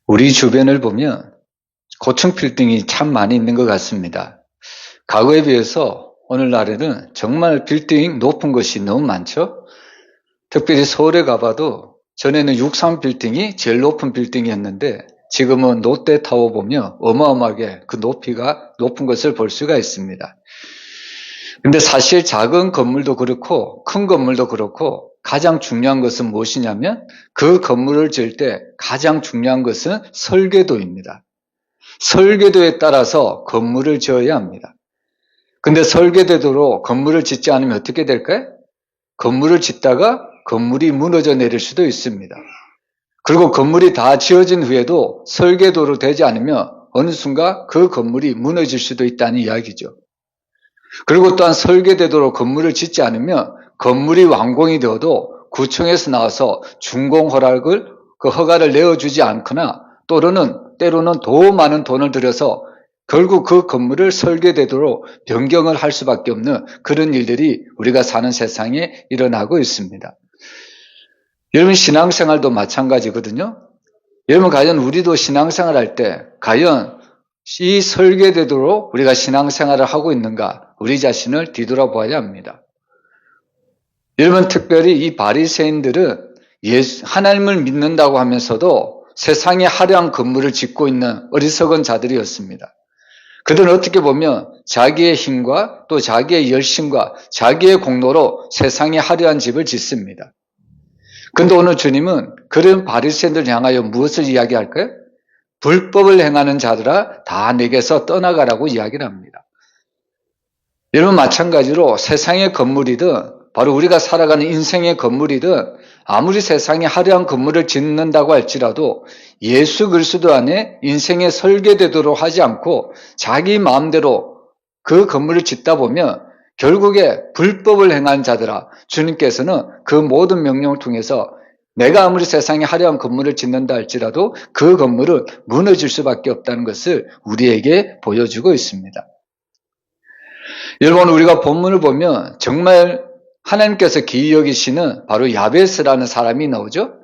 우리 주변을 보면 고층 빌딩이 참 많이 있는 것 같습니다. 과거에 비해서 오늘날에는 정말 빌딩 높은 것이 너무 많죠. 특별히 서울에 가봐도 전에는 63 빌딩이 제일 높은 빌딩이었는데 지금은 롯데타워 보면 어마어마하게 그 높이가 높은 것을 볼 수가 있습니다. 근데 사실 작은 건물도 그렇고 큰 건물도 그렇고 가장 중요한 것은 무엇이냐면 그 건물을 지을 때 가장 중요한 것은 설계도입니다. 설계도에 따라서 건물을 지어야 합니다. 근데 설계대로 건물을 짓지 않으면 어떻게 될까요? 건물을 짓다가 건물이 무너져 내릴 수도 있습니다. 그리고 건물이 다 지어진 후에도 설계도로 되지 않으면 어느 순간 그 건물이 무너질 수도 있다는 이야기죠. 그리고 또한 설계대로 건물을 짓지 않으면 건물이 완공이 되어도 구청에서 나와서 준공 허락을 허가를 내어주지 않거나 때로는 더 많은 돈을 들여서 결국 그 건물을 설계대로 변경을 할 수밖에 없는 그런 일들이 우리가 사는 세상에 일어나고 있습니다. 여러분 신앙생활도 마찬가지거든요. 여러분 과연 우리도 신앙생활 할 때 과연 이 설계대로 우리가 신앙생활을 하고 있는가 우리 자신을 뒤돌아봐야 합니다. 여러분 특별히 이 바리새인들은 하나님을 믿는다고 하면서도 세상에 화려한 건물을 짓고 있는 어리석은 자들이었습니다. 그들은 어떻게 보면 자기의 힘과 또 자기의 열심과 자기의 공로로 세상에 화려한 집을 짓습니다. 그런데 오늘 주님은 그런 바리새인들을 향하여 무엇을 이야기할까요? 불법을 행하는 자들아 다 내게서 떠나가라고 이야기를 합니다. 여러분 마찬가지로 세상의 건물이든 바로 우리가 살아가는 인생의 건물이든 아무리 세상에 화려한 건물을 짓는다고 할지라도 예수 그리스도 안에 인생의 설계되도록 하지 않고 자기 마음대로 그 건물을 짓다 보면 결국에 불법을 행한 자들아 주님께서는 그 모든 명령을 통해서 내가 아무리 세상에 화려한 건물을 짓는다 할지라도 그 건물은 무너질 수밖에 없다는 것을 우리에게 보여주고 있습니다. 여러분 우리가 본문을 보면 정말 하나님께서 기이 여기시는 바로 야베스라는 사람이 나오죠.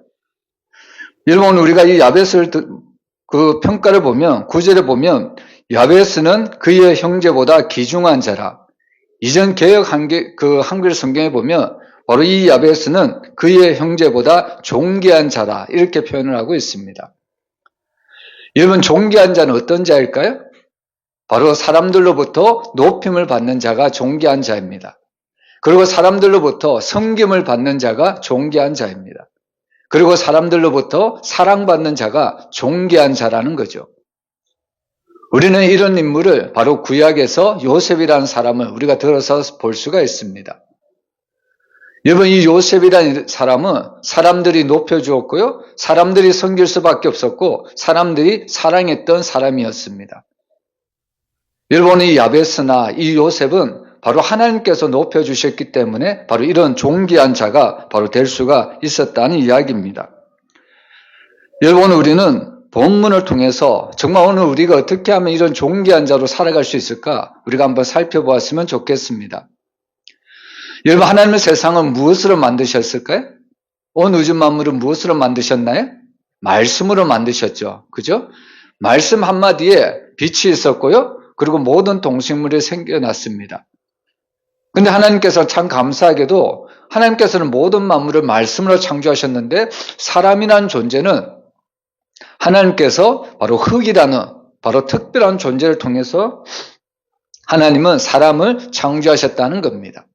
여러분 우리가 이 야베스를 그 평가를 보면 9절에 보면 야베스는 그의 형제보다 귀중한 자라. 이전 개역 한글 성경에 보면 바로 이 야베스는 그의 형제보다 존귀한 자다 이렇게 표현을 하고 있습니다. 여러분 존귀한 자는 어떤 자일까요? 바로 사람들로부터 높임을 받는 자가 존귀한 자입니다. 그리고 사람들로부터 섬김을 받는 자가 존귀한 자입니다. 그리고 사람들로부터 사랑받는 자가 존귀한 자라는 거죠. 우리는 이런 인물을 바로 구약에서 요셉이라는 사람을 우리가 들어서 볼 수가 있습니다. 여러분 이 요셉이라는 사람은 사람들이 높여주었고요. 사람들이 섬길 수밖에 없었고 사람들이 사랑했던 사람이었습니다. 여러분 이 야베스나 이 요셉은 바로 하나님께서 높여주셨기 때문에 바로 이런 존귀한 자가 바로 될 수가 있었다는 이야기입니다. 여러분 우리는 본문을 통해서 정말 오늘 우리가 어떻게 하면 이런 존귀한 자로 살아갈 수 있을까 우리가 한번 살펴보았으면 좋겠습니다. 여러분 하나님의 세상은 무엇으로 만드셨을까요? 온 우주 만물은 무엇으로 만드셨나요? 말씀으로 만드셨죠. 그죠? 말씀 한마디에 빛이 있었고요. 그리고 모든 동식물이 생겨났습니다. 근데 하나님께서 참 감사하게도 하나님께서는 모든 만물을 말씀으로 창조하셨는데 사람이라는 존재는 하나님께서 바로 흙이라는 바로 특별한 존재를 통해서 하나님은 사람을 창조하셨다는 겁니다.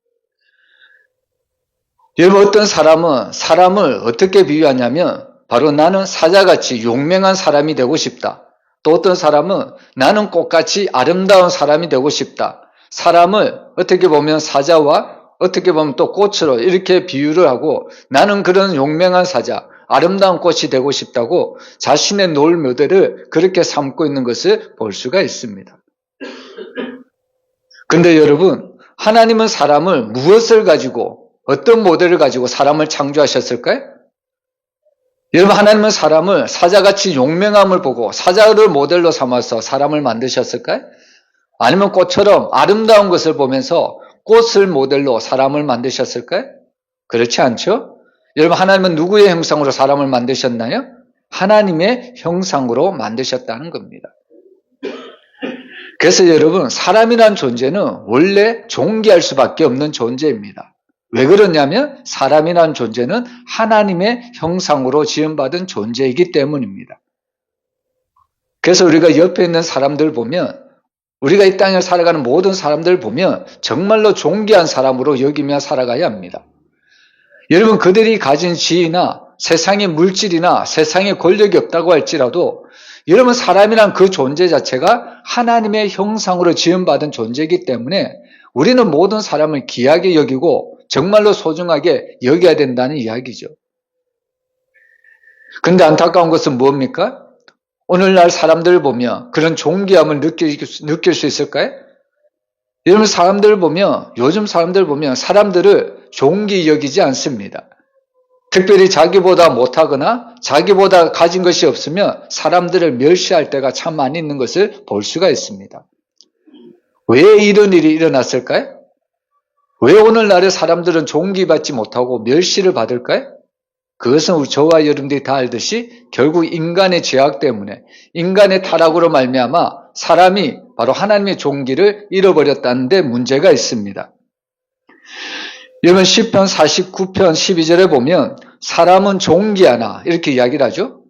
여러분 어떤 사람은 사람을 어떻게 비유하냐면 바로 나는 사자같이 용맹한 사람이 되고 싶다. 또 어떤 사람은 나는 꽃같이 아름다운 사람이 되고 싶다. 사람을 어떻게 보면 사자와 어떻게 보면 또 꽃으로 이렇게 비유를 하고 나는 그런 용맹한 사자, 아름다운 꽃이 되고 싶다고 자신의 롤 모델을 그렇게 삼고 있는 것을 볼 수가 있습니다. 근데 여러분 하나님은 사람을 무엇을 가지고 어떤 모델을 가지고 사람을 창조하셨을까요? 여러분 하나님은 사람을 사자같이 용맹함을 보고 사자를 모델로 삼아서 사람을 만드셨을까요? 아니면 꽃처럼 아름다운 것을 보면서 꽃을 모델로 사람을 만드셨을까요? 그렇지 않죠? 여러분 하나님은 누구의 형상으로 사람을 만드셨나요? 하나님의 형상으로 만드셨다는 겁니다. 그래서 여러분, 사람이란 존재는 원래 존귀할 수밖에 없는 존재입니다. 왜 그러냐면 사람이란 존재는 하나님의 형상으로 지음받은 존재이기 때문입니다. 그래서 우리가 옆에 있는 사람들 보면, 우리가 이 땅에 살아가는 모든 사람들 보면 정말로 존귀한 사람으로 여기며 살아가야 합니다. 여러분, 그들이 가진 지위나 세상의 물질이나 세상의 권력이 없다고 할지라도 여러분, 사람이란 그 존재 자체가 하나님의 형상으로 지음받은 존재이기 때문에 우리는 모든 사람을 귀하게 여기고 정말로 소중하게 여겨야 된다는 이야기죠. 근데 안타까운 것은 뭡니까? 오늘날 사람들을 보면 그런 존귀함을 느낄 수 있을까요? 여러분, 요즘 사람들 보면 사람들을 존귀 여기지 않습니다. 특별히 자기보다 못하거나 자기보다 가진 것이 없으면 사람들을 멸시할 때가 참 많이 있는 것을 볼 수가 있습니다. 왜 이런 일이 일어났을까요? 왜 오늘날의 사람들은 존귀받지 못하고 멸시를 받을까요? 그것은 저와 여러분들이 다 알듯이 결국 인간의 죄악 때문에, 인간의 타락으로 말미암아 사람이 바로 하나님의 존귀를 잃어버렸다는 데 문제가 있습니다. 여러분, 시편 49편 12절에 보면 사람은 존귀하나 이렇게 이야기를 하죠.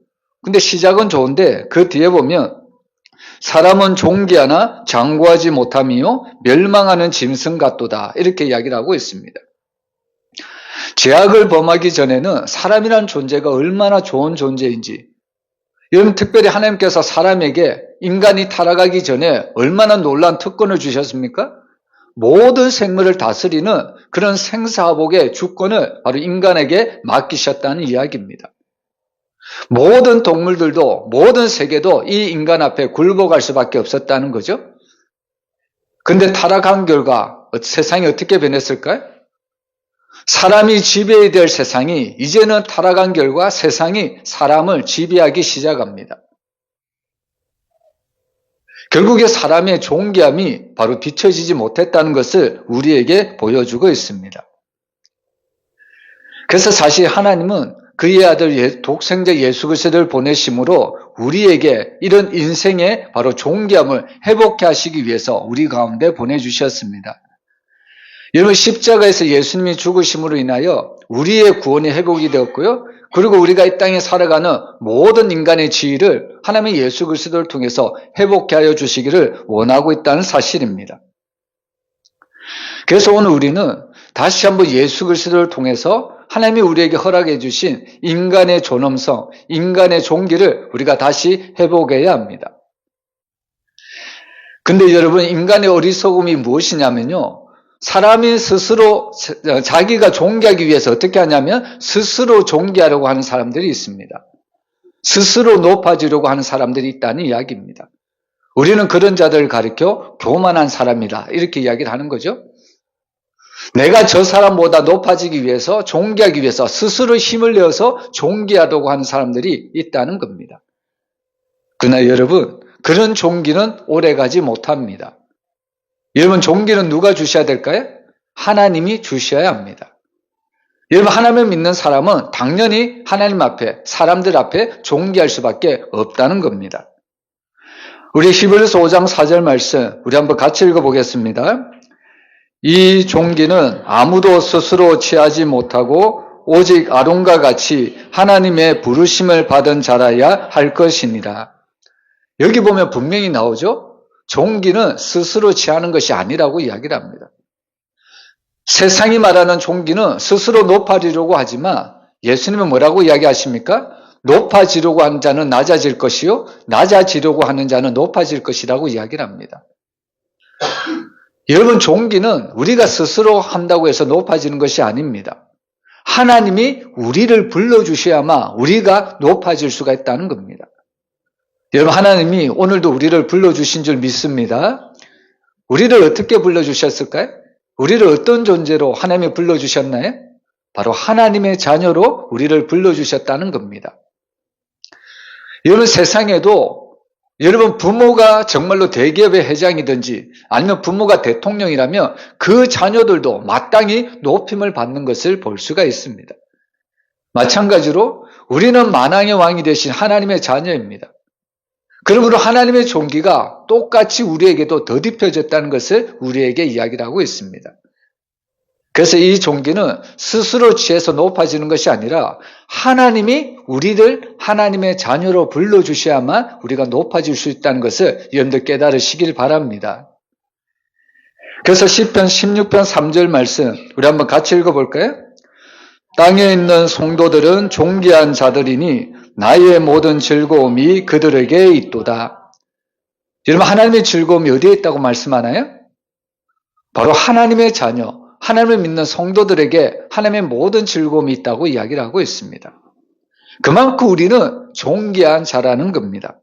근데 시작은 좋은데 그 뒤에 보면 사람은 존귀하나 장구하지 못함이요 멸망하는 짐승 같도다 이렇게 이야기를 하고 있습니다. 죄악을 범하기 전에는 사람이란 존재가 얼마나 좋은 존재인지, 여러분, 특별히 하나님께서 사람에게 인간이 타락하기 전에 얼마나 놀라운 특권을 주셨습니까? 모든 생물을 다스리는 그런 생사화복의 주권을 바로 인간에게 맡기셨다는 이야기입니다. 모든 동물들도, 모든 세계도 이 인간 앞에 굴복할 수밖에 없었다는 거죠. 근데 타락한 결과 세상이 어떻게 변했을까요? 사람이 지배해야 될 세상이 이제는 타락한 결과 세상이 사람을 지배하기 시작합니다. 결국에 사람의 존귀함이 바로 비춰지지 못했다는 것을 우리에게 보여주고 있습니다. 그래서 사실 하나님은 그의 아들 독생자 예수 그리스도를 보내심으로 우리에게 이런 인생의 바로 존귀함을 회복해 하시기 위해서 우리 가운데 보내주셨습니다. 여러분, 십자가에서 예수님이 죽으심으로 인하여 우리의 구원이 회복이 되었고요. 그리고 우리가 이 땅에 살아가는 모든 인간의 지위를 하나님의 예수 그리스도를 통해서 회복해 하여 주시기를 원하고 있다는 사실입니다. 그래서 오늘 우리는 다시 한번 예수 그리스도를 통해서 하나님이 우리에게 허락해 주신 인간의 존엄성, 인간의 존귀를 우리가 다시 회복해야 합니다. 근데 여러분, 인간의 어리석음이 무엇이냐면요, 사람이 스스로 자기가 존귀하기 위해서 어떻게 하냐면 스스로 존귀하려고 하는 사람들이 있습니다. 스스로 높아지려고 하는 사람들이 있다는 이야기입니다. 우리는 그런 자들을 가리켜 교만한 사람이라 이렇게 이야기를 하는 거죠. 내가 저 사람보다 높아지기 위해서, 존귀하기 위해서 스스로 힘을 내어서 존귀하려고 하는 사람들이 있다는 겁니다. 그러나 여러분, 그런 존귀는 오래가지 못합니다. 여러분, 존귀는 누가 주셔야 될까요? 하나님이 주셔야 합니다. 여러분, 하나님을 믿는 사람은 당연히 하나님 앞에, 사람들 앞에 존귀할 수밖에 없다는 겁니다. 우리 히브리서 5장 4절 말씀 우리 한번 같이 읽어보겠습니다. 이 존귀는 아무도 스스로 취하지 못하고 오직 아론과 같이 하나님의 부르심을 받은 자라야 할 것이니라. 여기 보면 분명히 나오죠. 존귀는 스스로 취하는 것이 아니라고 이야기를 합니다. 세상이 말하는 존귀는 스스로 높아지려고 하지만 예수님은 뭐라고 이야기하십니까? 높아지려고 하는 자는 낮아질 것이요 낮아지려고 하는 자는 높아질 것이라고 이야기를 합니다. 여러분, 존귀는 우리가 스스로 한다고 해서 높아지는 것이 아닙니다. 하나님이 우리를 불러주셔야만 우리가 높아질 수가 있다는 겁니다. 여러분, 하나님이 오늘도 우리를 불러주신 줄 믿습니다. 우리를 어떻게 불러주셨을까요? 우리를 어떤 존재로 하나님이 불러주셨나요? 바로 하나님의 자녀로 우리를 불러주셨다는 겁니다. 여러분, 세상에도 여러분 부모가 정말로 대기업의 회장이든지 아니면 부모가 대통령이라면 그 자녀들도 마땅히 높임을 받는 것을 볼 수가 있습니다. 마찬가지로 우리는 만왕의 왕이 되신 하나님의 자녀입니다. 그러므로 하나님의 종기가 똑같이 우리에게도 덧입혀졌다는 것을 우리에게 이야기를 하고 있습니다. 그래서 이 종기는 스스로 취해서 높아지는 것이 아니라 하나님이 우리를 하나님의 자녀로 불러주셔야만 우리가 높아질 수 있다는 것을 여러분들 깨달으시길 바랍니다. 그래서 시편 16편 3절 말씀 우리 한번 같이 읽어볼까요? 땅에 있는 성도들은 존귀한 자들이니 나의 모든 즐거움이 그들에게 있도다. 여러분, 하나님의 즐거움이 어디에 있다고 말씀하나요? 바로 하나님의 자녀, 하나님을 믿는 성도들에게 하나님의 모든 즐거움이 있다고 이야기를 하고 있습니다. 그만큼 우리는 존귀한 자라는 겁니다.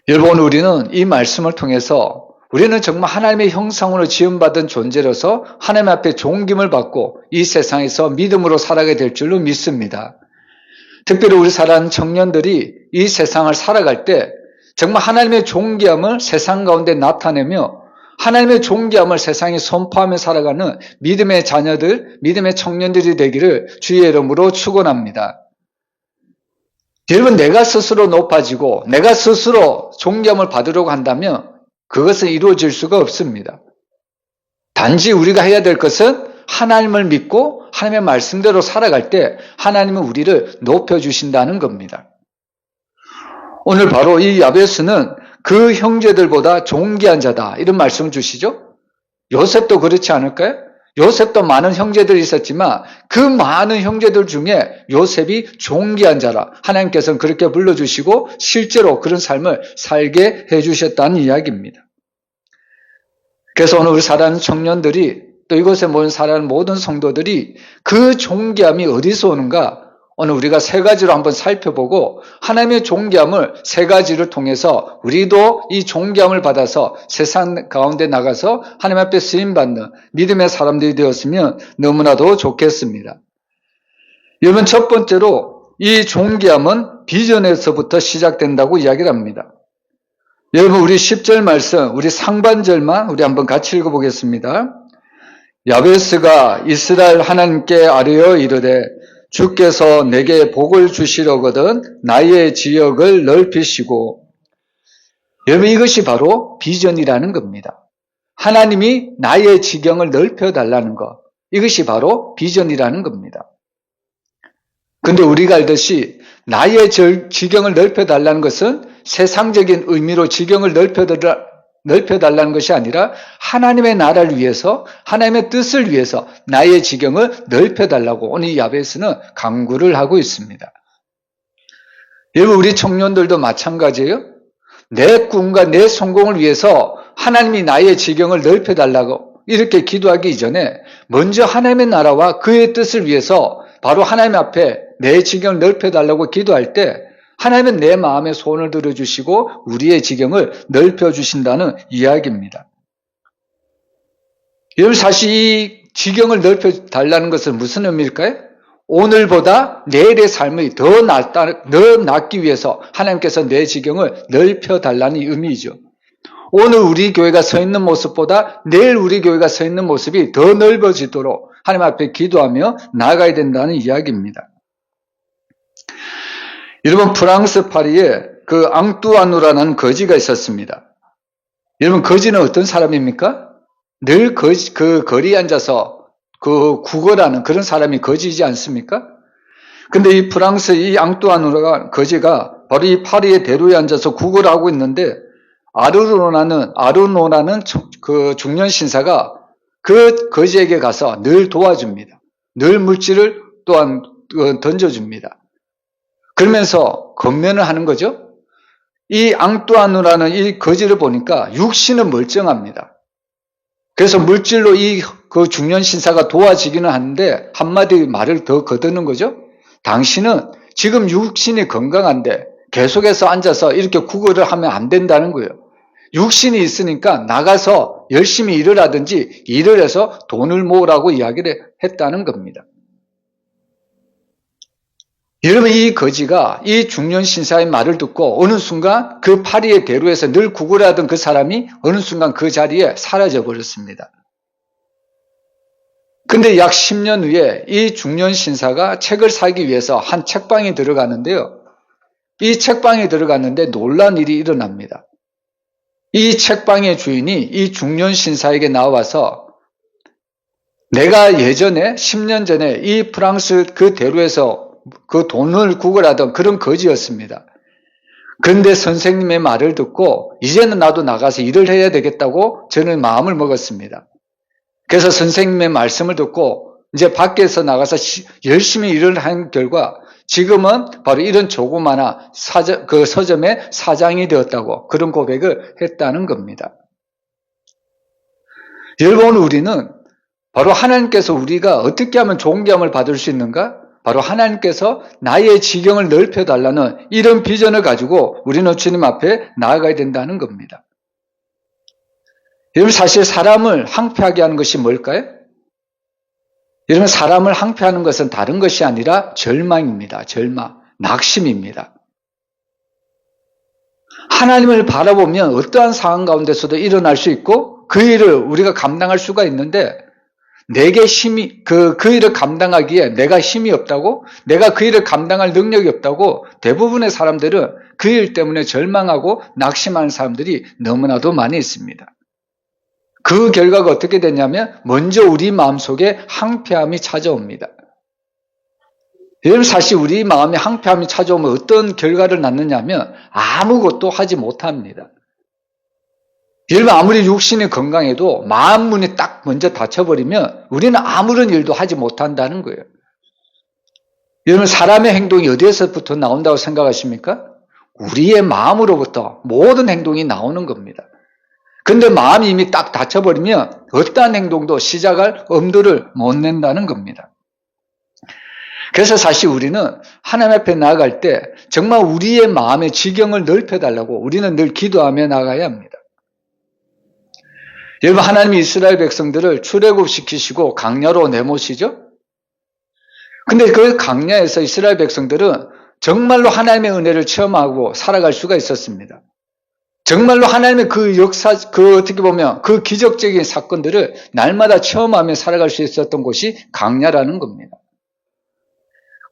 여러분, 우리는 이 말씀을 통해서 우리는 정말 하나님의 형상으로 지음받은 존재로서 하나님 앞에 존김을 받고 이 세상에서 믿음으로 살아가게 될 줄로 믿습니다. 특별히 우리 사랑하는 청년들이 이 세상을 살아갈 때 정말 하나님의 존귀함을 세상 가운데 나타내며 하나님의 존귀함을 세상에 선포하며 살아가는 믿음의 자녀들, 믿음의 청년들이 되기를 주의 이름으로 축원합니다. 여러분, 내가 스스로 높아지고 내가 스스로 존귀함을 받으려고 한다면 그것은 이루어질 수가 없습니다. 단지 우리가 해야 될 것은 하나님을 믿고 하나님의 말씀대로 살아갈 때 하나님은 우리를 높여주신다는 겁니다. 오늘 바로 이 야베스는 그 형제들보다 존귀한 자다 이런 말씀을 주시죠. 요셉도 그렇지 않을까요? 요셉도 많은 형제들이 있었지만 그 많은 형제들 중에 요셉이 존귀한 자라 하나님께서는 그렇게 불러주시고 실제로 그런 삶을 살게 해주셨다는 이야기입니다. 그래서 오늘 우리 사랑하는 청년들이 또 이곳에 모인 사랑하는 모든 성도들이 그 존귀함이 어디서 오는가 오늘 우리가 세 가지로 한번 살펴보고 하나님의 존귀함을 세 가지를 통해서 우리도 이 존귀함을 받아서 세상 가운데 나가서 하나님 앞에 쓰임받는 믿음의 사람들이 되었으면 너무나도 좋겠습니다. 여러분, 첫 번째로 이 존귀함은 비전에서부터 시작된다고 이야기를 합니다. 여러분, 우리 10절 말씀, 우리 상반절만 우리 한번 같이 읽어보겠습니다. 야베스가 이스라엘 하나님께 아뢰어 이르되 주께서 내게 복을 주시려거든 나의 지역을 넓히시고. 여러분, 이것이 바로 비전이라는 겁니다. 하나님이 나의 지경을 넓혀달라는 것, 이것이 바로 비전이라는 겁니다. 근데 우리가 알듯이 나의 지경을 넓혀달라는 것은 세상적인 의미로 지경을 넓혀달라는 것이 아니라 하나님의 나라를 위해서 하나님의 뜻을 위해서 나의 지경을 넓혀달라고 오늘 야베스는 강구를 하고 있습니다. 여러분, 우리 청년들도 마찬가지예요. 내 꿈과 내 성공을 위해서 하나님이 나의 지경을 넓혀달라고 이렇게 기도하기 이전에 먼저 하나님의 나라와 그의 뜻을 위해서 바로 하나님 앞에 내 지경을 넓혀달라고 기도할 때 하나님은 내 마음의 소원을 들어주시고 우리의 지경을 넓혀주신다는 이야기입니다. 여러분, 사실 이 지경을 넓혀달라는 것은 무슨 의미일까요? 오늘보다 내일의 삶이 더 낫기 위해서 하나님께서 내 지경을 넓혀달라는 의미이죠. 오늘 우리 교회가 서 있는 모습보다 내일 우리 교회가 서 있는 모습이 더 넓어지도록 하나님 앞에 기도하며 나아가야 된다는 이야기입니다. 여러분, 프랑스 파리에 그 앙뚜아누라는 거지가 있었습니다. 여러분, 거지는 어떤 사람입니까? 늘 그 거리에 앉아서 그 구걸하는 그런 사람이 거지이지 않습니까? 근데 이 프랑스 이 앙뚜아누가 거지가 바로 이 파리의 대로에 앉아서 구걸하고 있는데 아르노라는 그 중년 신사가 그 거지에게 가서 늘 도와줍니다. 늘 물질을 또한 던져줍니다. 그러면서 건면을 하는 거죠. 이 앙뚜아누라는 이 거지를 보니까 육신은 멀쩡합니다. 그래서 물질로 그 중년 신사가 도와지기는 하는데 한마디 말을 더 거두는 거죠. 당신은 지금 육신이 건강한데 계속해서 앉아서 이렇게 구걸을 하면 안 된다는 거예요. 육신이 있으니까 나가서 열심히 일을 하든지 일을 해서 돈을 모으라고 이야기를 했다는 겁니다. 여러분, 이 거지가 이 중년 신사의 말을 듣고 어느 순간 그 파리의 대로에서 늘 구걸하던 그 사람이 어느 순간 그 자리에 사라져 버렸습니다. 근데 약 10년 후에 이 중년 신사가 책을 사기 위해서 한 책방에 들어가는데요. 이 책방에 들어갔는데 놀란 일이 일어납니다. 이 책방의 주인이 이 중년 신사에게 나와서 내가 예전에 10년 전에 이 프랑스 그 대로에서 그 돈을 구걸하던 그런 거지였습니다. 그런데 선생님의 말을 듣고 이제는 나도 나가서 일을 해야 되겠다고 저는 마음을 먹었습니다. 그래서 선생님의 말씀을 듣고 이제 밖에서 나가서 열심히 일을 한 결과 지금은 바로 이런 조그마한 그 서점의 사장이 되었다고 그런 고백을 했다는 겁니다. 여러분, 우리는 바로 하나님께서 우리가 어떻게 하면 존귀함을 받을 수 있는가? 바로 하나님께서 나의 지경을 넓혀달라는 이런 비전을 가지고 우리는 주님 앞에 나아가야 된다는 겁니다. 여러분, 사실 사람을 항폐하게 하는 것이 뭘까요? 여러분, 사람을 항폐하는 것은 다른 것이 아니라 절망입니다. 절망, 낙심입니다. 하나님을 바라보면 어떠한 상황 가운데서도 일어날 수 있고 그 일을 우리가 감당할 수가 있는데 내게 힘이 그 일을 감당하기에 내가 힘이 없다고, 내가 그 일을 감당할 능력이 없다고 대부분의 사람들은 그 일 때문에 절망하고 낙심하는 사람들이 너무나도 많이 있습니다. 그 결과가 어떻게 되냐면 먼저 우리 마음속에 항폐함이 찾아옵니다. 여러분, 사실 우리 마음에 항폐함이 찾아오면 어떤 결과를 낳느냐면 아무것도 하지 못합니다. 여러분, 아무리 육신이 건강해도 마음 문이 딱 먼저 닫혀버리면 우리는 아무런 일도 하지 못한다는 거예요. 여러분, 사람의 행동이 어디에서부터 나온다고 생각하십니까? 우리의 마음으로부터 모든 행동이 나오는 겁니다. 근데 마음이 이미 딱 닫혀버리면 어떠한 행동도 시작할 엄두를 못 낸다는 겁니다. 그래서 사실 우리는 하나님 앞에 나아갈 때 정말 우리의 마음의 지경을 넓혀달라고 우리는 늘 기도하며 나가야 합니다. 여러분, 하나님이 이스라엘 백성들을 출애굽시키시고 광야로 내모시죠? 근데 그 광야에서 이스라엘 백성들은 정말로 하나님의 은혜를 체험하고 살아갈 수가 있었습니다. 정말로 하나님의 그 역사, 어떻게 보면 그 기적적인 사건들을 날마다 체험하며 살아갈 수 있었던 곳이 광야라는 겁니다.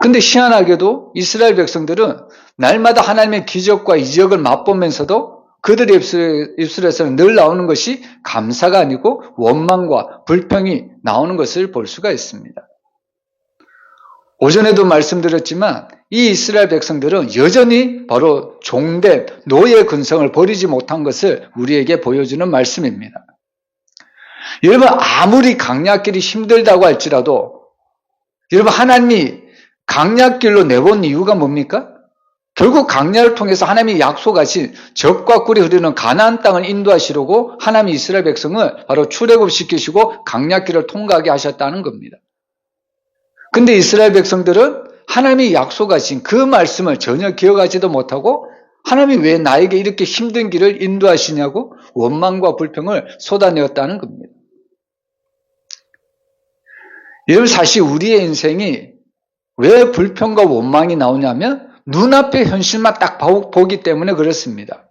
근데 희한하게도 이스라엘 백성들은 날마다 하나님의 기적과 이적을 맛보면서도 그들의 입술에서는 늘 나오는 것이 감사가 아니고 원망과 불평이 나오는 것을 볼 수가 있습니다. 오전에도 말씀드렸지만 이 이스라엘 백성들은 여전히 바로 종된 노예 근성을 버리지 못한 것을 우리에게 보여주는 말씀입니다. 여러분, 아무리 광야길이 힘들다고 할지라도 여러분, 하나님이 광야길로 내본 이유가 뭡니까? 결국 광야를 통해서 하나님이 약속하신 젖과 꿀이 흐르는 가나안 땅을 인도하시려고 하나님이 이스라엘 백성을 바로 출애굽시키시고 광야길을 통과하게 하셨다는 겁니다. 근데 이스라엘 백성들은 하나님이 약속하신 그 말씀을 전혀 기억하지도 못하고 하나님이 왜 나에게 이렇게 힘든 길을 인도하시냐고 원망과 불평을 쏟아내었다는 겁니다. 여러분, 사실 우리의 인생이 왜 불평과 원망이 나오냐면 눈앞의 현실만 딱 보기 때문에 그렇습니다.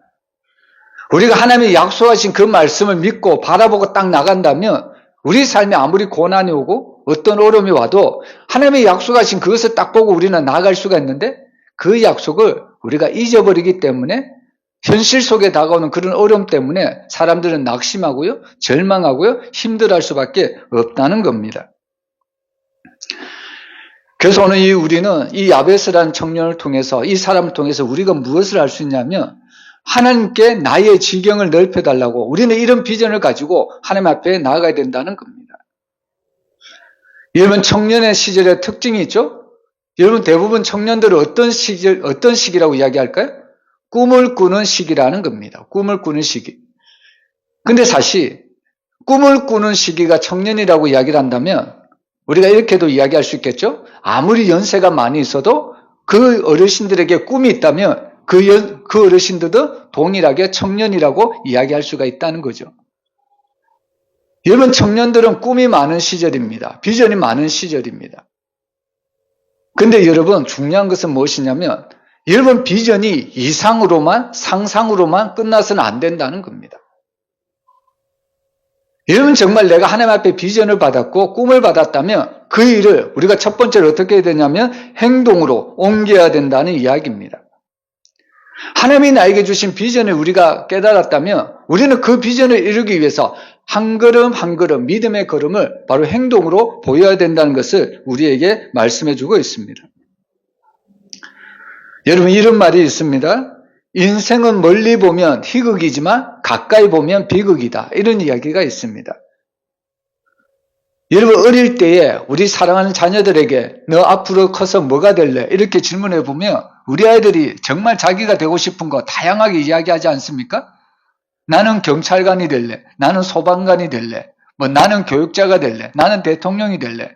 우리가 하나님이 약속하신 그 말씀을 믿고 바라보고 딱 나간다면 우리 삶에 아무리 고난이 오고 어떤 어려움이 와도 하나님이 약속하신 그것을 딱 보고 우리는 나아갈 수가 있는데 그 약속을 우리가 잊어버리기 때문에 현실 속에 다가오는 그런 어려움 때문에 사람들은 낙심하고요, 절망하고요, 힘들어할 수밖에 없다는 겁니다. 그래서 오늘 우리는 이 야베스라는 청년을 통해서, 이 사람을 통해서 우리가 무엇을 할 수 있냐면 하나님께 나의 지경을 넓혀달라고 우리는 이런 비전을 가지고 하나님 앞에 나아가야 된다는 겁니다. 여러분, 청년의 시절의 특징이 있죠? 여러분, 대부분 청년들은 어떤 시기라고 이야기할까요? 꿈을 꾸는 시기라는 겁니다. 꿈을 꾸는 시기. 근데 사실 꿈을 꾸는 시기가 청년이라고 이야기를 한다면 우리가 이렇게도 이야기할 수 있겠죠? 아무리 연세가 많이 있어도 그 어르신들에게 꿈이 있다면 그 어르신들도 동일하게 청년이라고 이야기할 수가 있다는 거죠. 여러분, 청년들은 꿈이 많은 시절입니다. 비전이 많은 시절입니다. 근데 여러분, 중요한 것은 무엇이냐면 여러분 비전이 이상으로만, 상상으로만 끝나서는 안 된다는 겁니다. 여러분 정말 내가 하나님 앞에 비전을 받았고 꿈을 받았다면 그 일을 우리가 첫 번째로 어떻게 해야 되냐면 행동으로 옮겨야 된다는 이야기입니다. 하나님이 나에게 주신 비전을 우리가 깨달았다면 우리는 그 비전을 이루기 위해서 한 걸음 한 걸음 믿음의 걸음을 바로 행동으로 보여야 된다는 것을 우리에게 말씀해 주고 있습니다. 여러분 이런 말이 있습니다. 인생은 멀리 보면 희극이지만 가까이 보면 비극이다. 이런 이야기가 있습니다. 여러분 어릴 때에 우리 사랑하는 자녀들에게 너 앞으로 커서 뭐가 될래? 이렇게 질문해 보면 우리 아이들이 정말 자기가 되고 싶은 거 다양하게 이야기하지 않습니까? 나는 경찰관이 될래. 나는 소방관이 될래. 나는 교육자가 될래. 나는 대통령이 될래.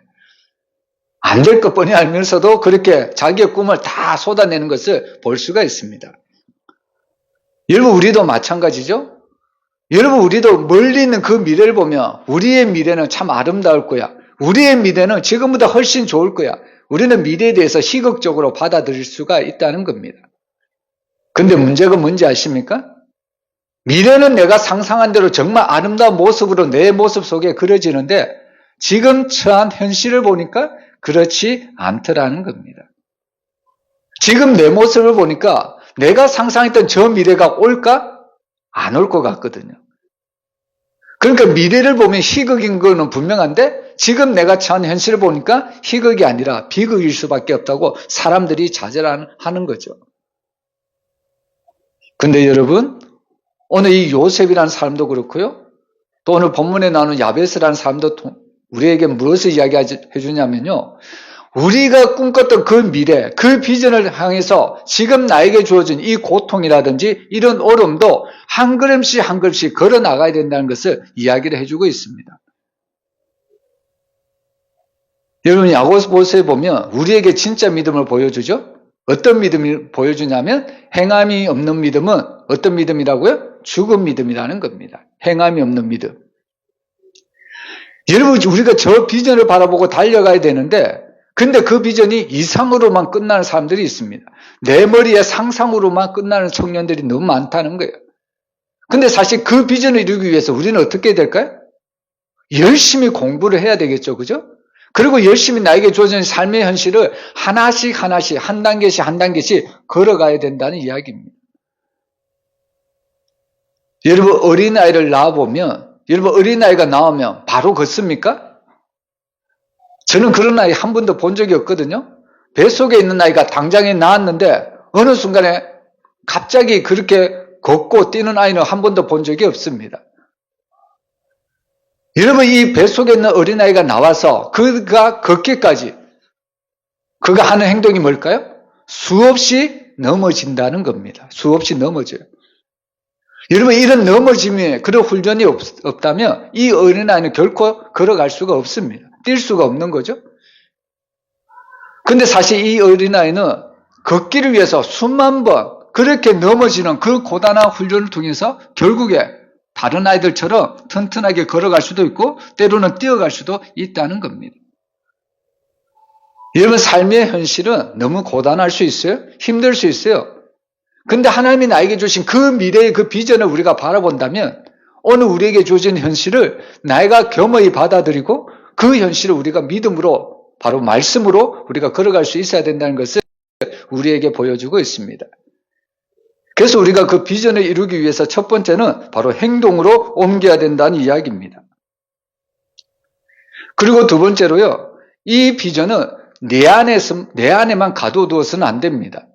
안 될 것 뻔히 알면서도 그렇게 자기의 꿈을 다 쏟아내는 것을 볼 수가 있습니다. 여러분 우리도 마찬가지죠? 여러분 우리도 멀리 있는 그 미래를 보면 우리의 미래는 참 아름다울 거야. 우리의 미래는 지금보다 훨씬 좋을 거야. 우리는 미래에 대해서 희극적으로 받아들일 수가 있다는 겁니다. 근데 문제가 뭔지 아십니까? 미래는 내가 상상한 대로 정말 아름다운 모습으로 내 모습 속에 그려지는데 지금 처한 현실을 보니까 그렇지 않더라는 겁니다. 지금 내 모습을 보니까 내가 상상했던 저 미래가 올까? 안 올 것 같거든요. 그러니까 미래를 보면 희극인 거는 분명한데 지금 내가 처한 현실을 보니까 희극이 아니라 비극일 수밖에 없다고 사람들이 자절하는 거죠. 근데 여러분 오늘 이 요셉이라는 사람도 그렇고요. 또 오늘 본문에 나오는 야베스라는 사람도 우리에게 무엇을 이야기해 주냐면요. 우리가 꿈꿨던 그 미래, 그 비전을 향해서 지금 나에게 주어진 이 고통이라든지 이런 어려움도 한 걸음씩 한 걸음씩 걸어 나가야 된다는 것을 이야기를 해주고 있습니다. 여러분 야고보서에 보면 우리에게 진짜 믿음을 보여주죠. 어떤 믿음을 보여주냐면 행함이 없는 믿음은 어떤 믿음이라고요? 죽은 믿음이라는 겁니다. 행함이 없는 믿음. 여러분 우리가 저 비전을 바라보고 달려가야 되는데 근데 그 비전이 이상으로만 끝나는 사람들이 있습니다. 내 머리에 상상으로만 끝나는 청년들이 너무 많다는 거예요. 근데 사실 그 비전을 이루기 위해서 우리는 어떻게 해야 될까요? 열심히 공부를 해야 되겠죠. 그죠? 그리고 열심히 나에게 주어진 삶의 현실을 하나씩 하나씩 한 단계씩 한 단계씩 걸어가야 된다는 이야기입니다. 여러분 어린아이를 낳아보면 여러분 어린아이가 나오면 바로 걷습니까? 저는 그런 아이 한 번도 본 적이 없거든요. 뱃속에 있는 아이가 당장에 나왔는데 어느 순간에 갑자기 그렇게 걷고 뛰는 아이는 한 번도 본 적이 없습니다. 여러분 이 뱃속에 있는 어린아이가 나와서 그가 걷기까지 그가 하는 행동이 뭘까요? 수없이 넘어진다는 겁니다. 수없이 넘어져요. 여러분 이런 넘어짐에 그런 훈련이 없다면 이 어린아이는 결코 걸어갈 수가 없습니다. 뛸 수가 없는 거죠. 근데 사실 이 어린아이는 걷기를 위해서 수만 번 그렇게 넘어지는 그 고단한 훈련을 통해서 결국에 다른 아이들처럼 튼튼하게 걸어갈 수도 있고 때로는 뛰어갈 수도 있다는 겁니다. 여러분 삶의 현실은 너무 고단할 수 있어요. 힘들 수 있어요. 근데 하나님이 나에게 주신 그 미래의 그 비전을 우리가 바라본다면 오늘 우리에게 주어진 현실을 내가 겸허히 받아들이고 그 현실을 우리가 믿음으로 바로 말씀으로 우리가 걸어갈 수 있어야 된다는 것을 우리에게 보여주고 있습니다. 그래서 우리가 그 비전을 이루기 위해서 첫 번째는 바로 행동으로 옮겨야 된다는 이야기입니다. 그리고 두 번째로요. 이 비전은 내 안에만 가둬두어서는 안 됩니다.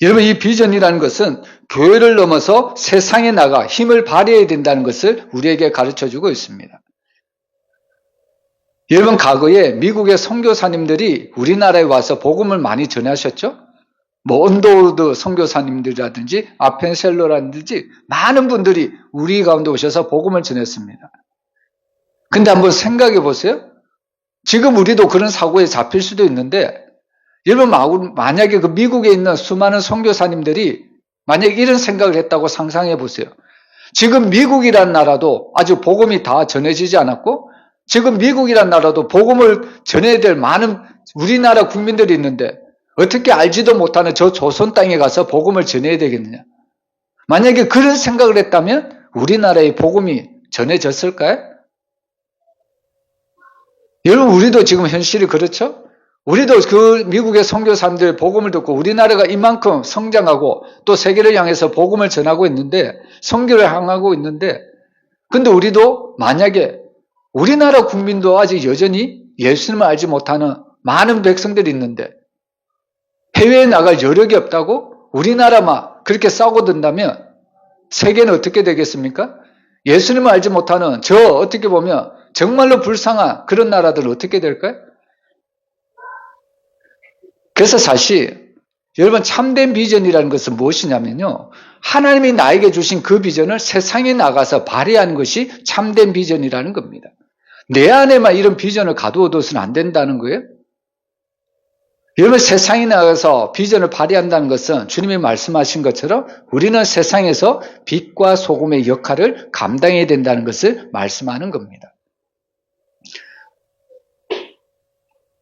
여러분 이 비전이라는 것은 교회를 넘어서 세상에 나가 힘을 발휘해야 된다는 것을 우리에게 가르쳐주고 있습니다. 여러분 과거에 미국의 선교사님들이 우리나라에 와서 복음을 많이 전하셨죠? 언더우드 선교사님들이라든지 아펜셀러라든지 많은 분들이 우리 가운데 오셔서 복음을 전했습니다. 근데 한번 생각해 보세요. 지금 우리도 그런 사고에 잡힐 수도 있는데 여러분 만약에 그 미국에 있는 수많은 선교사님들이 만약에 이런 생각을 했다고 상상해 보세요. 지금 미국이라는 나라도 아직 복음이 다 전해지지 않았고 지금 미국이라는 나라도 복음을 전해야 될 많은 우리나라 국민들이 있는데 어떻게 알지도 못하는 저 조선 땅에 가서 복음을 전해야 되겠느냐. 만약에 그런 생각을 했다면 우리나라의 복음이 전해졌을까요? 여러분, 우리도 지금 현실이 그렇죠? 우리도 그 미국의 선교 사람들의 복음을 듣고 우리나라가 이만큼 성장하고 또 세계를 향해서 복음을 전하고 있는데, 선교를 향하고 있는데, 근데 우리도 만약에 우리나라 국민도 아직 여전히 예수님을 알지 못하는 많은 백성들이 있는데 해외에 나갈 여력이 없다고 우리나라만 그렇게 싸우고 든다면 세계는 어떻게 되겠습니까? 예수님을 알지 못하는 저 어떻게 보면 정말로 불쌍한 그런 나라들은 어떻게 될까요? 그래서 사실 여러분, 참된 비전이라는 것은 무엇이냐면요, 하나님이 나에게 주신 그 비전을 세상에 나가서 발휘하는 것이 참된 비전이라는 겁니다. 내 안에만 이런 비전을 가두어둬서는 안 된다는 거예요. 여러분, 세상에 나가서 비전을 발휘한다는 것은 주님이 말씀하신 것처럼 우리는 세상에서 빛과 소금의 역할을 감당해야 된다는 것을 말씀하는 겁니다.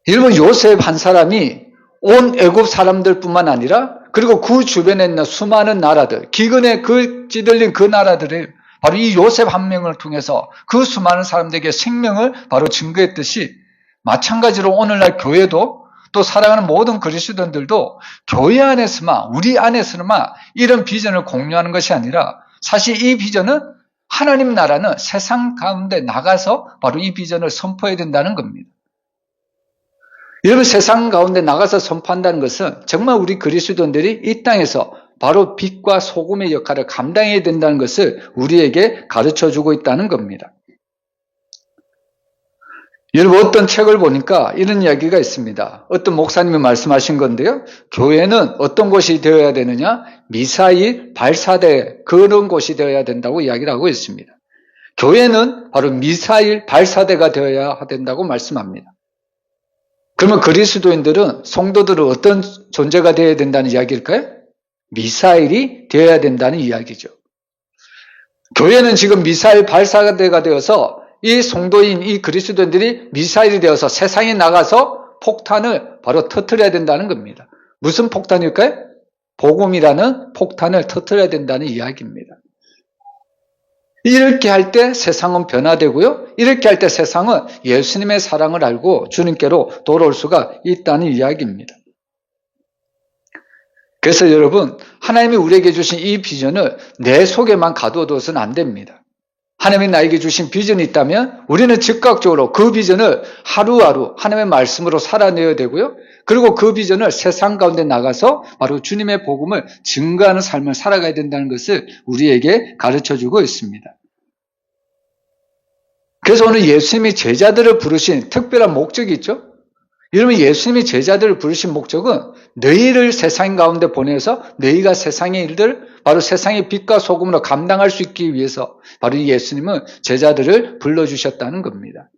여러분, 요셉 한 사람이 온 애굽 사람들뿐만 아니라 그리고 그 주변에 있는 수많은 나라들, 기근에 찌들린 그 나라들을 바로 이 요셉 한 명을 통해서 그 수많은 사람들에게 생명을 바로 증거했듯이, 마찬가지로 오늘날 교회도 또 사랑하는 모든 그리스도인들도 교회 안에서만, 우리 안에서만 이런 비전을 공유하는 것이 아니라 사실 이 비전은 하나님 나라는 세상 가운데 나가서 바로 이 비전을 선포해야 된다는 겁니다. 여러분, 세상 가운데 나가서 선포한다는 것은 정말 우리 그리스도인들이 이 땅에서 바로 빛과 소금의 역할을 감당해야 된다는 것을 우리에게 가르쳐주고 있다는 겁니다. 여러분, 어떤 책을 보니까 이런 이야기가 있습니다. 어떤 목사님이 말씀하신 건데요, 교회는 어떤 곳이 되어야 되느냐? 미사일 발사대, 그런 곳이 되어야 된다고 이야기를 하고 있습니다. 교회는 바로 미사일 발사대가 되어야 된다고 말씀합니다. 그러면 그리스도인들은, 성도들은 어떤 존재가 되어야 된다는 이야기일까요? 미사일이 되어야 된다는 이야기죠. 교회는 지금 미사일 발사대가 되어서 이 성도인, 이 그리스도인들이 미사일이 되어서 세상에 나가서 폭탄을 바로 터뜨려야 된다는 겁니다. 무슨 폭탄일까요? 복음이라는 폭탄을 터뜨려야 된다는 이야기입니다. 이렇게 할 때 세상은 변화되고요, 이렇게 할 때 세상은 예수님의 사랑을 알고 주님께로 돌아올 수가 있다는 이야기입니다. 그래서 여러분, 하나님이 우리에게 주신 이 비전을 내 속에만 가두어둬서는 안 됩니다. 하나님이 나에게 주신 비전이 있다면 우리는 즉각적으로 그 비전을 하루하루 하나님의 말씀으로 살아내야 되고요, 그리고 그 비전을 세상 가운데 나가서 바로 주님의 복음을 증거하는 삶을 살아가야 된다는 것을 우리에게 가르쳐주고 있습니다. 그래서 오늘 예수님이 제자들을 부르신 특별한 목적이 있죠. 여러분, 예수님이 제자들을 부르신 목적은 너희를 세상 가운데 보내서 너희가 세상의 일들, 바로 세상의 빛과 소금으로 감당할 수 있기 위해서 바로 이 예수님은 제자들을 불러주셨다는 겁니다.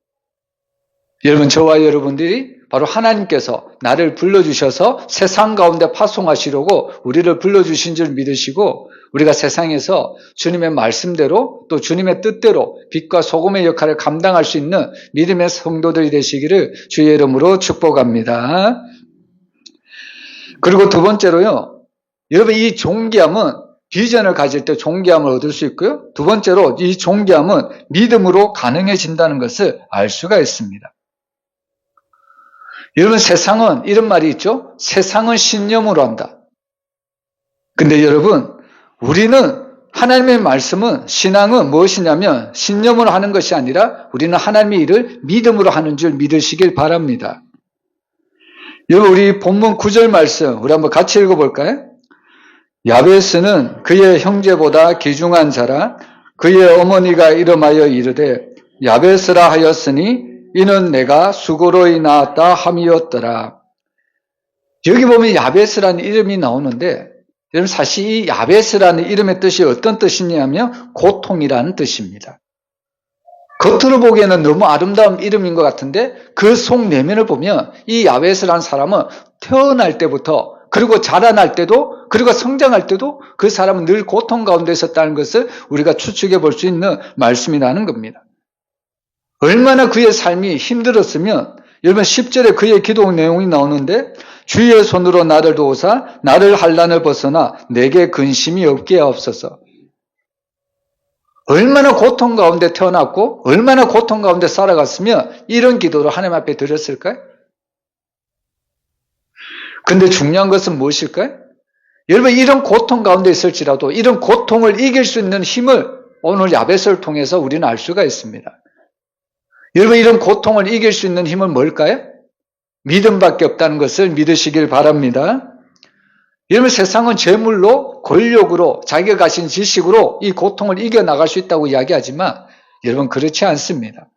여러분, 저와 여러분들이 바로 하나님께서 나를 불러주셔서 세상 가운데 파송하시려고 우리를 불러주신 줄 믿으시고, 우리가 세상에서 주님의 말씀대로 또 주님의 뜻대로 빛과 소금의 역할을 감당할 수 있는 믿음의 성도들이 되시기를 주의 이름으로 축복합니다. 그리고 두 번째로요, 여러분, 이 존귀함은 비전을 가질 때 존귀함을 얻을 수 있고요, 두 번째로 이 존귀함은 믿음으로 가능해진다는 것을 알 수가 있습니다. 여러분, 세상은 이런 말이 있죠. 세상은 신념으로 한다. 근데 여러분, 우리는 하나님의 말씀은, 신앙은 무엇이냐면 신념으로 하는 것이 아니라 우리는 하나님의 일을 믿음으로 하는 줄 믿으시길 바랍니다. 여러분, 우리 본문 9절 말씀 우리 한번 같이 읽어볼까요? 야베스는 그의 형제보다 귀중한 자라. 그의 어머니가 이름하여 이르되 야베스라 하였으니 이는 내가 수고로이 낳았다 함이었더라. 여기 보면 야베스라는 이름이 나오는데, 여러분, 사실 이 야베스라는 이름의 뜻이 어떤 뜻이냐면 고통이라는 뜻입니다. 겉으로 보기에는 너무 아름다운 이름인 것 같은데 그 속 내면을 보면 이 야베스라는 사람은 태어날 때부터, 그리고 자라날 때도, 그리고 성장할 때도 그 사람은 늘 고통 가운데 있었다는 것을 우리가 추측해 볼 수 있는 말씀이라는 겁니다. 얼마나 그의 삶이 힘들었으면, 여러분 10절에 그의 기도 내용이 나오는데, 주의 손으로 나를 도우사 나를 환난을 벗어나 내게 근심이 없게 하옵소서. 얼마나 고통 가운데 태어났고 얼마나 고통 가운데 살아갔으면 이런 기도를 하나님 앞에 드렸을까요? 근데 중요한 것은 무엇일까요? 여러분, 이런 고통 가운데 있을지라도 이런 고통을 이길 수 있는 힘을 오늘 야베스를 통해서 우리는 알 수가 있습니다. 여러분, 이런 고통을 이길 수 있는 힘은 뭘까요? 믿음밖에 없다는 것을 믿으시길 바랍니다. 여러분, 세상은 재물로, 권력으로, 자기가 가진 지식으로 이 고통을 이겨나갈 수 있다고 이야기하지만 여러분, 그렇지 않습니다.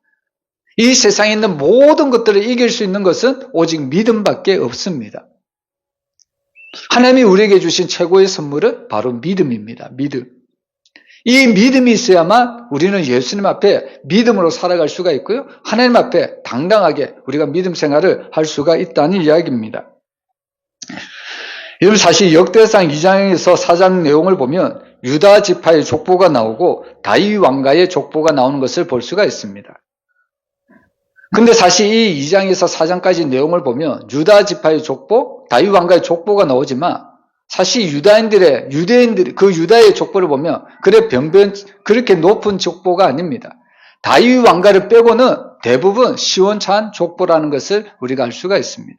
이 세상에 있는 모든 것들을 이길 수 있는 것은 오직 믿음밖에 없습니다. 하나님이 우리에게 주신 최고의 선물은 바로 믿음입니다. 믿음. 이 믿음이 있어야만 우리는 예수님 앞에 믿음으로 살아갈 수가 있고요. 하나님 앞에 당당하게 우리가 믿음 생활을 할 수가 있다는 이야기입니다. 여러분, 사실 역대상 2장에서 4장 내용을 보면 유다 지파의 족보가 나오고 다윗 왕가의 족보가 나오는 것을 볼 수가 있습니다. 근데 사실 이 2장에서 4장까지 내용을 보면 유다 지파의 족보, 다윗 왕가의 족보가 나오지만 사실 유대인들이 그 유다의 족보를 보면 그렇게 높은 족보가 아닙니다. 다윗 왕가를 빼고는 대부분 시원찮은 족보라는 것을 우리가 알 수가 있습니다.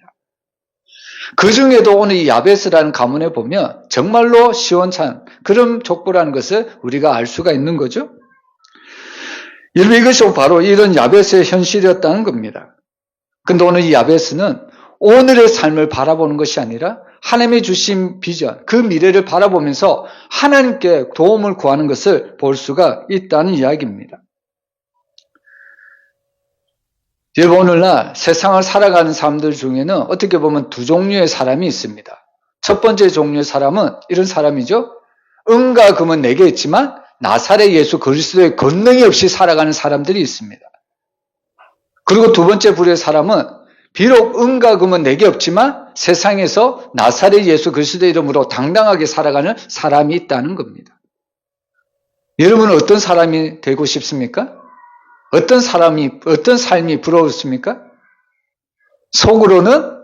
그 중에도 오늘 이 야베스라는 가문에 보면 정말로 시원찮은 그런 족보라는 것을 우리가 알 수가 있는 거죠. 여러분, 이것이 바로 이런 야베스의 현실이었다는 겁니다. 근데 오늘 이 야베스는 오늘의 삶을 바라보는 것이 아니라 하나님이 주신 비전, 그 미래를 바라보면서 하나님께 도움을 구하는 것을 볼 수가 있다는 이야기입니다. 여러분, 오늘날 세상을 살아가는 사람들 중에는 어떻게 보면 두 종류의 사람이 있습니다. 첫 번째 종류의 사람은 이런 사람이죠. 은과 금은 내게 있지만 나사렛 예수 그리스도의 권능이 없이 살아가는 사람들이 있습니다. 그리고 두 번째 부류의 사람은 비록 은과 금은 내게 없지만 세상에서 나사렛 예수 그리스도의 이름으로 당당하게 살아가는 사람이 있다는 겁니다. 여러분은 어떤 사람이 되고 싶습니까? 어떤 삶이 부러웠습니까? 속으로는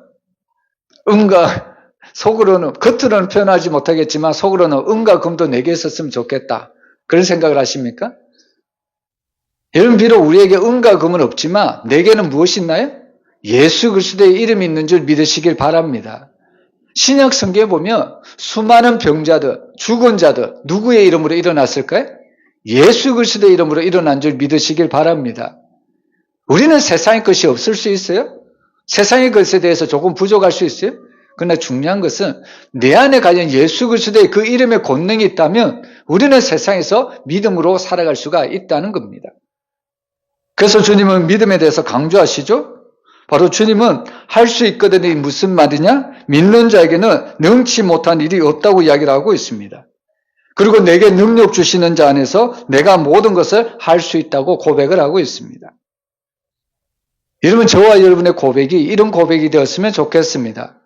겉으로는 표현하지 못하겠지만 속으로는 은과 금도 내게 있었으면 좋겠다. 그런 생각을 하십니까? 여러분, 비록 우리에게 은과 금은 없지만 내게는 무엇이 있나요? 예수 그리스도의 이름이 있는 줄 믿으시길 바랍니다. 신약 성경에 보면 수많은 병자들, 죽은 자들 누구의 이름으로 일어났을까요? 예수 그리스도의 이름으로 일어난 줄 믿으시길 바랍니다. 우리는 세상의 것이 없을 수 있어요? 세상의 것에 대해서 조금 부족할 수 있어요? 그러나 중요한 것은 내 안에 가진 예수 그리스도의 그 이름의 권능이 있다면 우리는 세상에서 믿음으로 살아갈 수가 있다는 겁니다. 그래서 주님은 믿음에 대해서 강조하시죠? 바로 주님은 할 수 있거든요. 무슨 말이냐? 믿는 자에게는 능치 못한 일이 없다고 이야기를 하고 있습니다. 그리고 내게 능력 주시는 자 안에서 내가 모든 것을 할 수 있다고 고백을 하고 있습니다. 여러분, 저와 여러분의 고백이 이런 고백이 되었으면 좋겠습니다.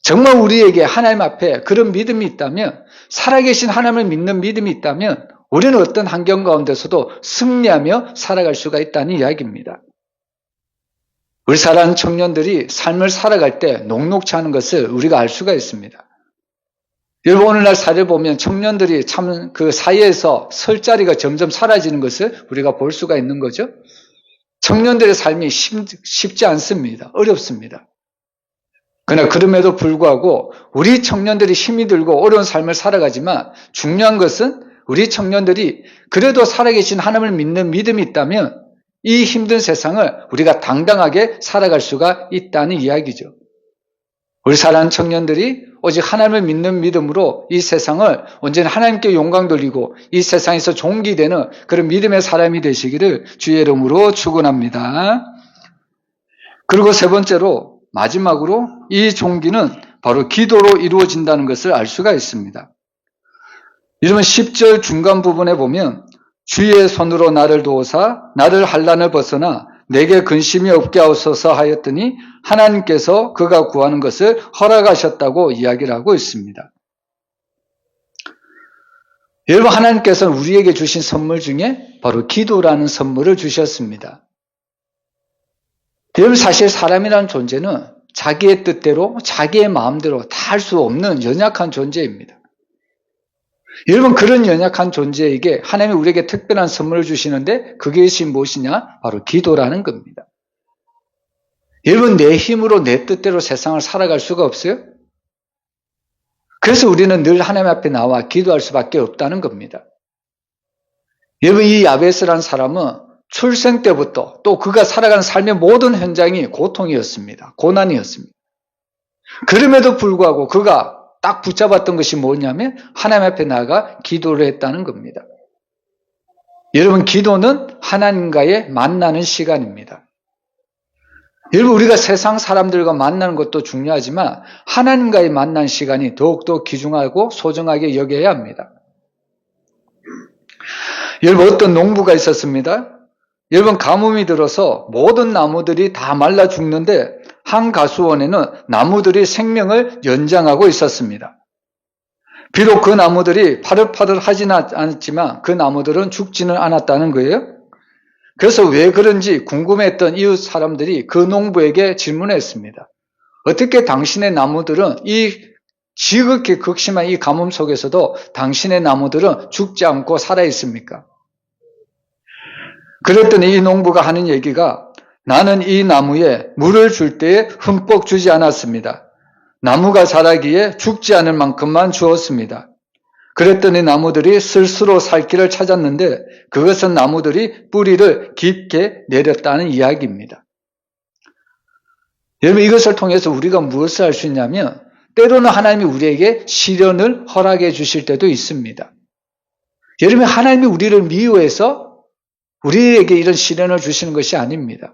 정말 우리에게 하나님 앞에 그런 믿음이 있다면, 살아계신 하나님을 믿는 믿음이 있다면 우리는 어떤 환경 가운데서도 승리하며 살아갈 수가 있다는 이야기입니다. 우리 사랑하는 청년들이 삶을 살아갈 때 녹록치 않은 것을 우리가 알 수가 있습니다. 여러분, 오늘날 사례를 보면 청년들이 참 그 사회에서 설 자리가 점점 사라지는 것을 우리가 볼 수가 있는 거죠. 청년들의 삶이 쉽지 않습니다. 어렵습니다. 그러나 그럼에도 불구하고 우리 청년들이 힘이 들고 어려운 삶을 살아가지만 중요한 것은 우리 청년들이 그래도 살아계신 하나님을 믿는 믿음이 있다면 이 힘든 세상을 우리가 당당하게 살아갈 수가 있다는 이야기죠. 우리 사랑하는 청년들이 오직 하나님을 믿는 믿음으로 이 세상을 언제나 하나님께 영광 돌리고 이 세상에서 존귀되는 그런 믿음의 사람이 되시기를 주의 이름으로 축원합니다. 그리고 세 번째로 마지막으로 이 존귀는 바로 기도로 이루어진다는 것을 알 수가 있습니다. 여러분, 10절 중간 부분에 보면 주의 손으로 나를 도우사 나를 환난을 벗어나 내게 근심이 없게 하소서 하였더니 하나님께서 그가 구하는 것을 허락하셨다고 이야기를 하고 있습니다. 여러분, 하나님께서는 우리에게 주신 선물 중에 바로 기도라는 선물을 주셨습니다. 여러분, 사실 사람이라는 존재는 자기의 뜻대로 자기의 마음대로 다 할 수 없는 연약한 존재입니다. 여러분, 그런 연약한 존재에게 하나님이 우리에게 특별한 선물을 주시는데 그것이 무엇이냐? 바로 기도라는 겁니다. 여러분, 내 힘으로 내 뜻대로 세상을 살아갈 수가 없어요? 그래서 우리는 늘 하나님 앞에 나와 기도할 수밖에 없다는 겁니다. 여러분, 이 야베스라는 사람은 출생 때부터 또 그가 살아가는 삶의 모든 현장이 고통이었습니다. 고난이었습니다. 그럼에도 불구하고 그가 딱 붙잡았던 것이 뭐냐면 하나님 앞에 나아가 기도를 했다는 겁니다. 여러분, 기도는 하나님과의 만나는 시간입니다. 여러분, 우리가 세상 사람들과 만나는 것도 중요하지만 하나님과의 만나는 시간이 더욱더 귀중하고 소중하게 여겨야 합니다. 여러분, 어떤 농부가 있었습니다. 여러분, 가뭄이 들어서 모든 나무들이 다 말라 죽는데 한 가수원에는 나무들이 생명을 연장하고 있었습니다. 비록 그 나무들이 파릇파릇하지는 않았지만 그 나무들은 죽지는 않았다는 거예요. 그래서 왜 그런지 궁금했던 이웃 사람들이 그 농부에게 질문했습니다. 어떻게 당신의 나무들은 이 지극히 극심한 이 가뭄 속에서도 당신의 나무들은 죽지 않고 살아 있습니까? 그랬더니 이 농부가 하는 얘기가 나는 이 나무에 물을 줄 때에 흠뻑 주지 않았습니다. 나무가 자라기에 죽지 않을 만큼만 주었습니다. 그랬더니 나무들이 스스로 살 길을 찾았는데 그것은 나무들이 뿌리를 깊게 내렸다는 이야기입니다. 여러분, 이것을 통해서 우리가 무엇을 할 수 있냐면 때로는 하나님이 우리에게 시련을 허락해 주실 때도 있습니다. 여러분, 하나님이 우리를 미워해서 우리에게 이런 시련을 주시는 것이 아닙니다.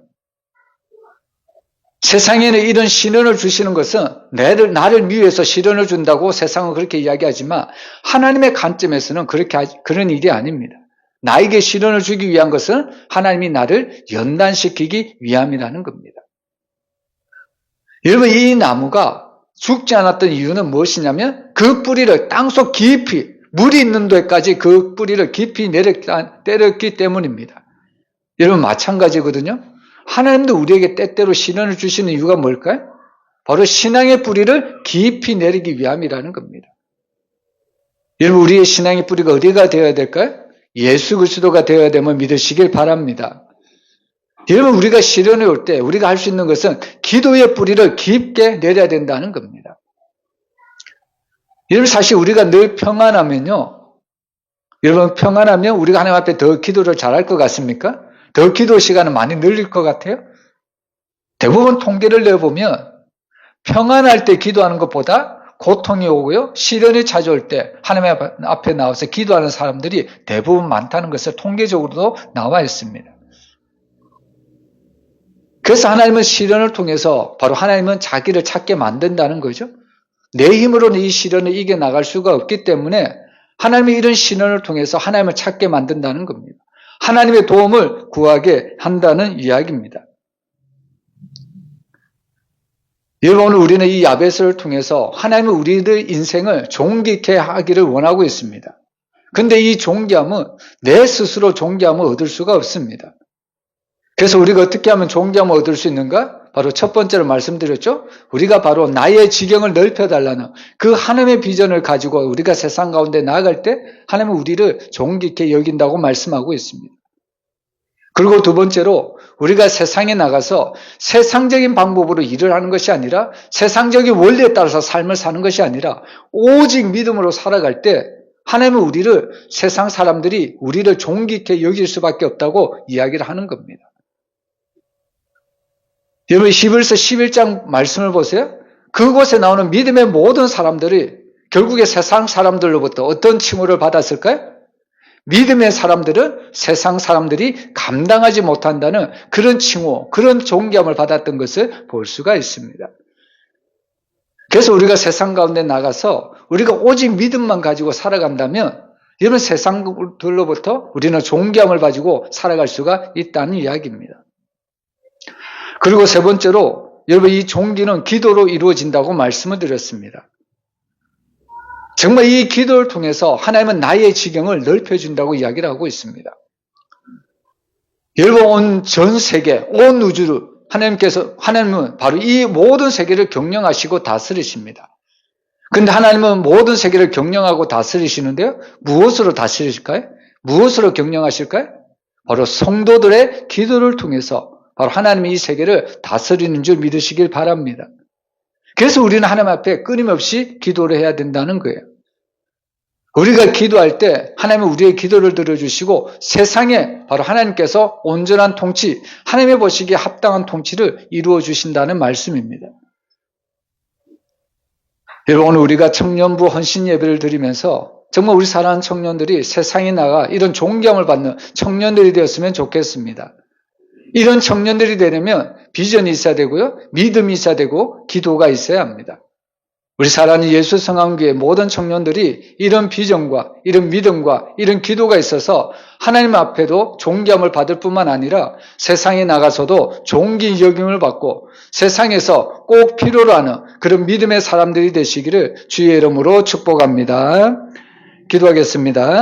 세상에는 이런 시련을 주시는 것은 나를 미워해서 시련을 준다고 세상은 그렇게 이야기하지만 하나님의 관점에서는 그런 일이 아닙니다. 나에게 시련을 주기 위한 것은 하나님이 나를 연단시키기 위함이라는 겁니다. 여러분, 이 나무가 죽지 않았던 이유는 무엇이냐면 그 뿌리를 땅속 깊이 물이 있는 데까지 그 뿌리를 깊이 때렸기 때문입니다. 여러분, 마찬가지거든요. 하나님도 우리에게 때때로 시련을 주시는 이유가 뭘까요? 바로 신앙의 뿌리를 깊이 내리기 위함이라는 겁니다. 여러분, 우리의 신앙의 뿌리가 어디가 되어야 될까요? 예수 그리스도가 되어야 되면 믿으시길 바랍니다. 여러분, 우리가 시련이 올 때 우리가 할 수 있는 것은 기도의 뿌리를 깊게 내려야 된다는 겁니다. 여러분, 사실 우리가 늘 평안하면요. 여러분, 평안하면 우리가 하나님 앞에 더 기도를 잘할 것 같습니까? 더 기도 시간은 많이 늘릴 것 같아요? 대부분 통계를 내보면 평안할 때 기도하는 것보다 고통이 오고요. 시련이 찾아올 때 하나님 앞에 나와서 기도하는 사람들이 대부분 많다는 것을 통계적으로도 나와 있습니다. 그래서 하나님은 시련을 통해서 바로 하나님은 자기를 찾게 만든다는 거죠. 내 힘으로는 이 시련을 이겨나갈 수가 없기 때문에 하나님이 이런 시련을 통해서 하나님을 찾게 만든다는 겁니다. 하나님의 도움을 구하게 한다는 이야기입니다. 여러분, 오늘 우리는 이 야베스를 통해서 하나님은 우리들 인생을 존귀케 하기를 원하고 있습니다. 그런데 이 존귀함은 내 스스로 존귀함을 얻을 수가 없습니다. 그래서 우리가 어떻게 하면 존귀함을 얻을 수 있는가? 바로 첫 번째로 말씀드렸죠. 우리가 바로 나의 지경을 넓혀달라는 그 하나님의 비전을 가지고 우리가 세상 가운데 나아갈 때 하나님은 우리를 존귀케 여긴다고 말씀하고 있습니다. 그리고 두 번째로 우리가 세상에 나가서 세상적인 방법으로 일을 하는 것이 아니라 세상적인 원리에 따라서 삶을 사는 것이 아니라 오직 믿음으로 살아갈 때 하나님은 우리를 세상 사람들이 우리를 존귀케 여길 수밖에 없다고 이야기를 하는 겁니다. 여러분, 히브리서 11장 말씀을 보세요. 그곳에 나오는 믿음의 모든 사람들이 결국에 세상 사람들로부터 어떤 칭호를 받았을까요? 믿음의 사람들은 세상 사람들이 감당하지 못한다는 그런 칭호, 그런 존귀함을 받았던 것을 볼 수가 있습니다. 그래서 우리가 세상 가운데 나가서 우리가 오직 믿음만 가지고 살아간다면 이런 세상들로부터 우리는 존귀함을 가지고 살아갈 수가 있다는 이야기입니다. 그리고 세 번째로 여러분, 이 존귀는 기도로 이루어진다고 말씀을 드렸습니다. 정말 이 기도를 통해서 하나님은 나의 지경을 넓혀준다고 이야기를 하고 있습니다. 여러분, 온 전 세계, 온 우주를 하나님은 바로 이 모든 세계를 경영하시고 다스리십니다. 근데 하나님은 모든 세계를 경영하고 다스리시는데요. 무엇으로 다스리실까요? 무엇으로 경영하실까요? 바로 성도들의 기도를 통해서 바로 하나님이 이 세계를 다스리는 줄 믿으시길 바랍니다. 그래서 우리는 하나님 앞에 끊임없이 기도를 해야 된다는 거예요. 우리가 기도할 때 하나님은 우리의 기도를 들어주시고 세상에 바로 하나님께서 온전한 통치, 하나님의 보시기에 합당한 통치를 이루어 주신다는 말씀입니다. 여러분, 오늘 우리가 청년부 헌신 예배를 드리면서 정말 우리 사랑하는 청년들이 세상에 나가 이런 존경을 받는 청년들이 되었으면 좋겠습니다. 이런 청년들이 되려면 비전이 있어야 되고요, 믿음이 있어야 되고 기도가 있어야 합니다. 우리 사랑하는 예수 성황교회 모든 청년들이 이런 비전과 이런 믿음과 이런 기도가 있어서 하나님 앞에도 존경을 받을 뿐만 아니라 세상에 나가서도 존귀 여김을 받고 세상에서 꼭 필요로 하는 그런 믿음의 사람들이 되시기를 주의 이름으로 축복합니다. 기도하겠습니다.